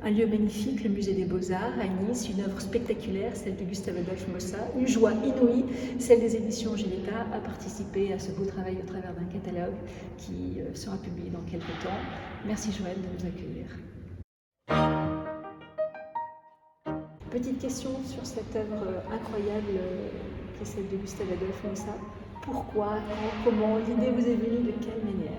Un lieu magnifique, le musée des Beaux-Arts à Nice, une œuvre spectaculaire, celle de Gustave-Adolphe Mossa, une joie inouïe, celle des éditions Giletta, à participer à ce beau travail au travers d'un catalogue qui sera publié dans quelques temps. Merci Joël de nous accueillir. Petite question sur cette œuvre incroyable qui est celle de Gustave-Adolphe Mossa. Pourquoi, quand, comment, l'idée vous est venue, de quelle manière?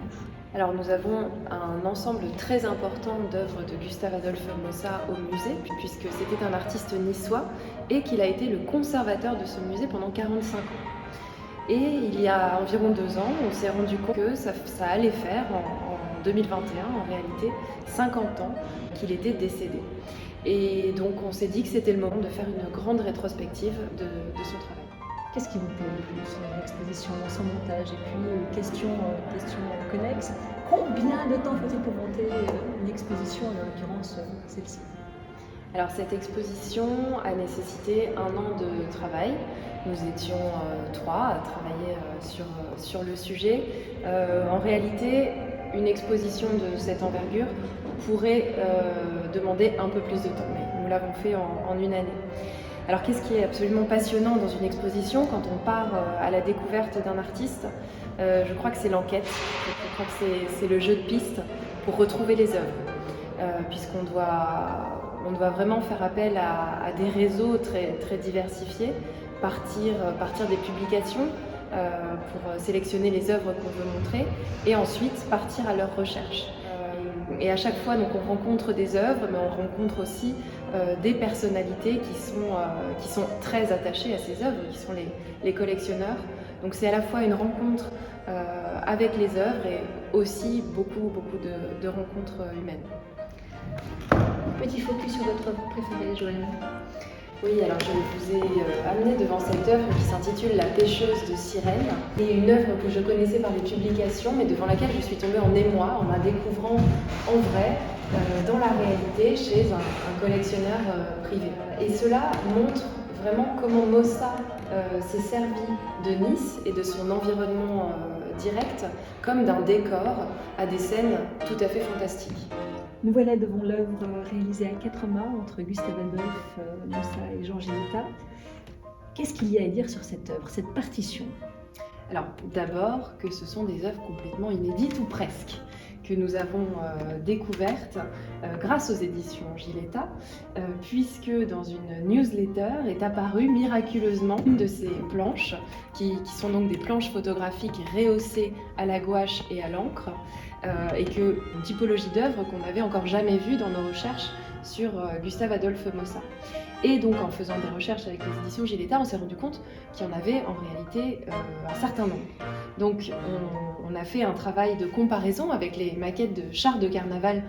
Alors nous avons un ensemble très important d'œuvres de Gustave-Adolphe Mossa au musée, puisque c'était un artiste niçois et qu'il a été le conservateur de ce musée pendant 45 ans. Et il y a environ 2 ans, on s'est rendu compte que ça allait faire, en 2021 en réalité, 50 ans qu'il était décédé. Et donc on s'est dit que c'était le moment de faire une grande rétrospective de son travail. Qu'est-ce qui vous plaît le plus dans l'exposition, dans son montage? Et puis, question connexe, combien de temps faut-il pour monter une exposition, en l'occurrence celle-ci? Alors cette exposition a nécessité 1 an de travail. Nous étions 3 à travailler sur le sujet. En réalité, une exposition de cette envergure pourrait demander un peu plus de temps, mais nous l'avons fait en 1 année. Alors qu'est-ce qui est absolument passionnant dans une exposition quand on part à la découverte d'un artiste? Je crois que c'est l'enquête, je crois que c'est le jeu de piste pour retrouver les œuvres, puisqu'on doit vraiment faire appel à des réseaux très, très diversifiés, partir des publications pour sélectionner les œuvres qu'on veut montrer et ensuite partir à leur recherche. Et à chaque fois, donc, on rencontre des œuvres, mais on rencontre aussi des personnalités qui sont très attachées à ces œuvres, qui sont les collectionneurs. Donc c'est à la fois une rencontre avec les œuvres et aussi beaucoup de rencontres humaines. Petit focus sur votre œuvre préférée, Joël. Oui, alors je vous ai amené devant cette œuvre qui s'intitule La pêcheuse de sirènes, et une œuvre que je connaissais par les publications, mais devant laquelle je suis tombée en émoi en la découvrant en vrai, dans la réalité, chez un collectionneur privé. Et cela montre vraiment comment Mossa s'est servi de Nice et de son environnement direct comme d'un décor à des scènes tout à fait fantastiques. Nous voilà devant l'œuvre réalisée à 4 mains entre Gustave-Adolphe Mossa et Jean Giletta. Qu'est-ce qu'il y a à dire sur cette œuvre, cette partition? Alors d'abord que ce sont des œuvres complètement inédites ou presque, que nous avons découvertes grâce aux éditions Giletta, puisque dans une newsletter est apparue miraculeusement une de ces planches, qui sont donc des planches photographiques rehaussées à la gouache et à l'encre, et une typologie d'œuvres qu'on n'avait encore jamais vue dans nos recherches sur Gustave-Adolphe Mossa. Et donc en faisant des recherches avec les éditions Giletta, on s'est rendu compte qu'il y en avait en réalité un certain nombre. Donc on a fait un travail de comparaison avec les maquettes de chars de carnaval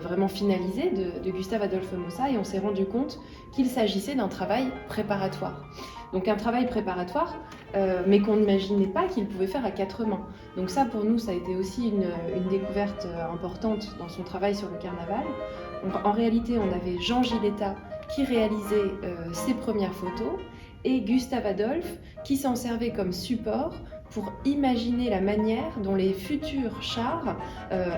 vraiment finalisées de Gustave-Adolphe Mossa, et on s'est rendu compte qu'il s'agissait d'un travail préparatoire. Donc un travail préparatoire, mais qu'on n'imaginait pas qu'il pouvait faire à 4 mains. Donc ça, pour nous, ça a été aussi une découverte importante dans son travail sur le carnaval. En réalité, on avait Jean Giletta qui réalisait ses premières photos et Gustave-Adolphe qui s'en servait comme support pour imaginer la manière dont les futurs chars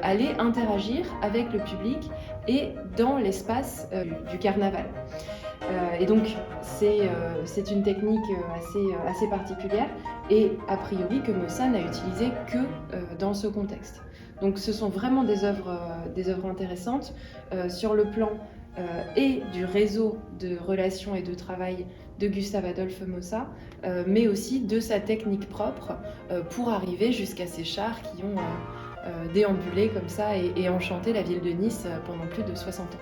allaient interagir avec le public et dans l'espace du carnaval. Et donc c'est une technique assez particulière et a priori que Mossa n'a utilisé que dans ce contexte. Donc ce sont vraiment des œuvres intéressantes sur le plan et du réseau de relations et de travail de Gustave-Adolphe Mossa, mais aussi de sa technique propre pour arriver jusqu'à ces chars qui ont déambulé comme ça et enchanté la ville de Nice pendant plus de 60 ans.